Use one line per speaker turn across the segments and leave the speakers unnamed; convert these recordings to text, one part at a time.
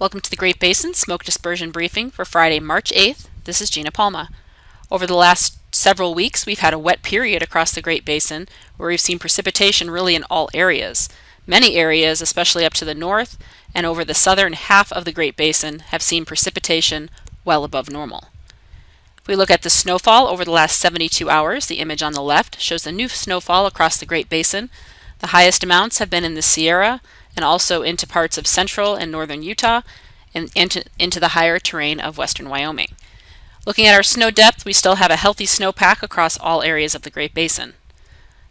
Welcome to the Great Basin Smoke Dispersion Briefing for Friday, March 8th. This is Gina Palma. Over the last several weeks, we've had a wet period across the Great Basin where we've seen precipitation really in all areas. Many areas, especially up to the north and over the southern half of the Great Basin, have seen precipitation well above normal. If we look at the snowfall over the last 72 hours, the image on the left shows the new snowfall across the Great Basin. The highest amounts have been in the Sierra and also into parts of central and northern Utah and into the higher terrain of western Wyoming. Looking at our snow depth, we still have a healthy snowpack across all areas of the Great Basin.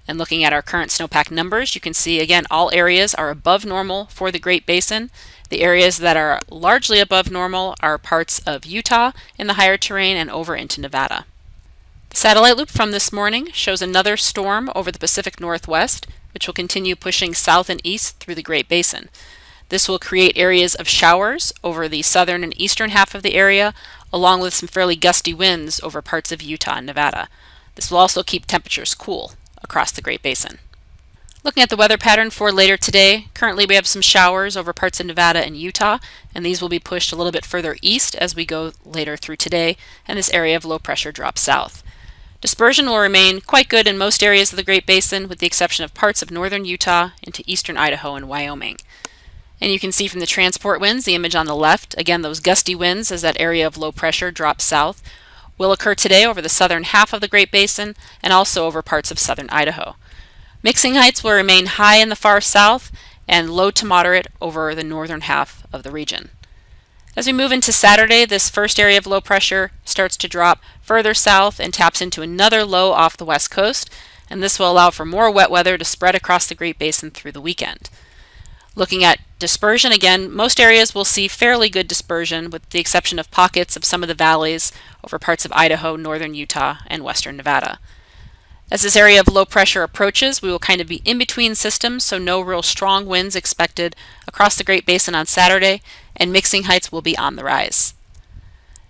And looking at our current snowpack numbers, you can see again all areas are above normal for the Great Basin. The areas that are largely above normal are parts of Utah in the higher terrain and over into Nevada. The satellite loop from this morning shows another storm over the Pacific Northwest, which will continue pushing south and east through the Great Basin. This will create areas of showers over the southern and eastern half of the area, along with some fairly gusty winds over parts of Utah and Nevada. This will also keep temperatures cool across the Great Basin. Looking at the weather pattern for later today, currently we have some showers over parts of Nevada and Utah, and these will be pushed a little bit further east as we go later through today, and this area of low pressure drops south. Dispersion will remain quite good in most areas of the Great Basin, with the exception of parts of northern Utah into eastern Idaho and Wyoming. And you can see from the transport winds, the image on the left, again those gusty winds as that area of low pressure drops south, will occur today over the southern half of the Great Basin and also over parts of southern Idaho. Mixing heights will remain high in the far south and low to moderate over the northern half of the region. As we move into Saturday, this first area of low pressure starts to drop further south and taps into another low off the west coast, and this will allow for more wet weather to spread across the Great Basin through the weekend. Looking at dispersion, again, most areas will see fairly good dispersion with the exception of pockets of some of the valleys over parts of Idaho, northern Utah, and western Nevada. As this area of low pressure approaches, we will kind of be in between systems, so no real strong winds expected across the Great Basin on Saturday, and mixing heights will be on the rise.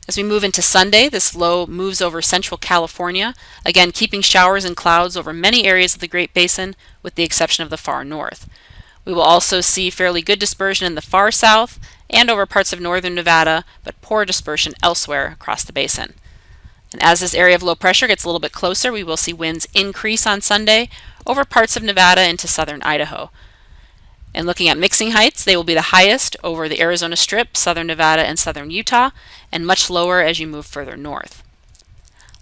As we move into Sunday, this low moves over central California, again keeping showers and clouds over many areas of the Great Basin with the exception of the far north. We will also see fairly good dispersion in the far south and over parts of northern Nevada, but poor dispersion elsewhere across the basin. And as this area of low pressure gets a little bit closer, we will see winds increase on Sunday over parts of Nevada into southern Idaho. And looking at mixing heights, they will be the highest over the Arizona Strip, southern Nevada, and southern Utah, and much lower as you move further north.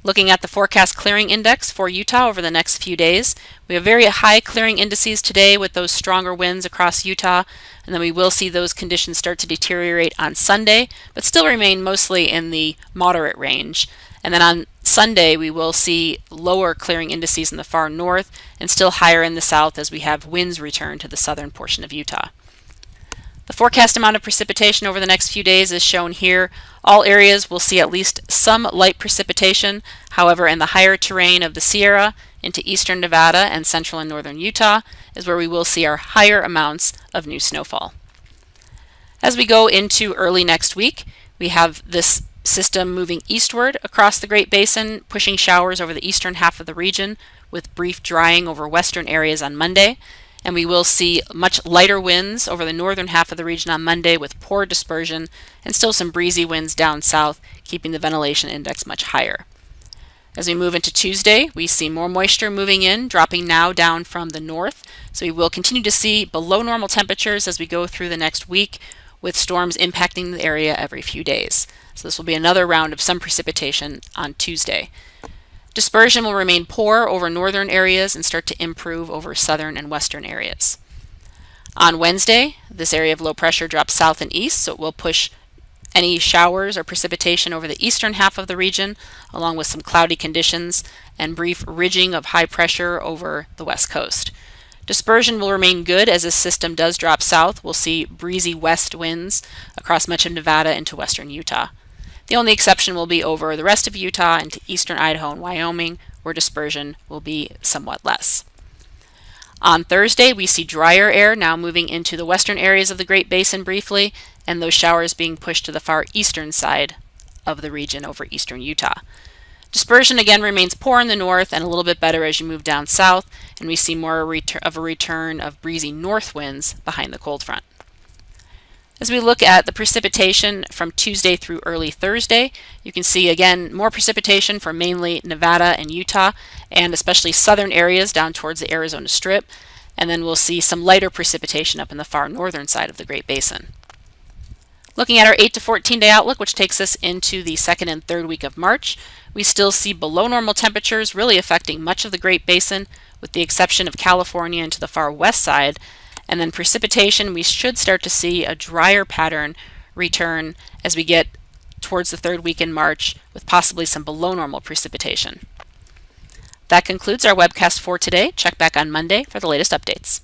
Looking at the forecast clearing index for Utah over the next few days, we have very high clearing indices today with those stronger winds across Utah, and then we will see those conditions start to deteriorate on Sunday, but still remain mostly in the moderate range. And then on Sunday, we will see lower clearing indices in the far north and still higher in the south as we have winds return to the southern portion of Utah. The forecast amount of precipitation over the next few days is shown here. All areas will see at least some light precipitation. However, in the higher terrain of the Sierra into eastern Nevada and central and northern Utah is where we will see our higher amounts of new snowfall. As we go into early next week, we have this system moving eastward across the Great Basin, pushing showers over the eastern half of the region with brief drying over western areas on Monday. And we will see much lighter winds over the northern half of the region on Monday with poor dispersion and still some breezy winds down south, keeping the ventilation index much higher. As we move into Tuesday, we see more moisture moving in, dropping now down from the north. So we will continue to see below normal temperatures as we go through the next week, with storms impacting the area every few days. So this will be another round of some precipitation on Tuesday. Dispersion will remain poor over northern areas and start to improve over southern and western areas. On Wednesday, this area of low pressure drops south and east, so it will push any showers or precipitation over the eastern half of the region, along with some cloudy conditions and brief ridging of high pressure over the west coast. Dispersion will remain good as this system does drop south. We'll see breezy west winds across much of Nevada into western Utah. The only exception will be over the rest of Utah into eastern Idaho and Wyoming, where dispersion will be somewhat less. On Thursday, we see drier air now moving into the western areas of the Great Basin briefly, and those showers being pushed to the far eastern side of the region over eastern Utah. Dispersion again remains poor in the north and a little bit better as you move down south, and we see more of a return of breezy north winds behind the cold front. As we look at the precipitation from Tuesday through early Thursday, you can see again more precipitation for mainly Nevada and Utah, and especially southern areas down towards the Arizona Strip. And then we'll see some lighter precipitation up in the far northern side of the Great Basin. Looking at our 8 to 14 day outlook, which takes us into the second and third week of March, we still see below normal temperatures really affecting much of the Great Basin, with the exception of California and to the far west side. And then precipitation, we should start to see a drier pattern return as we get towards the third week in March, with possibly some below normal precipitation. That concludes our webcast for today. Check back on Monday for the latest updates.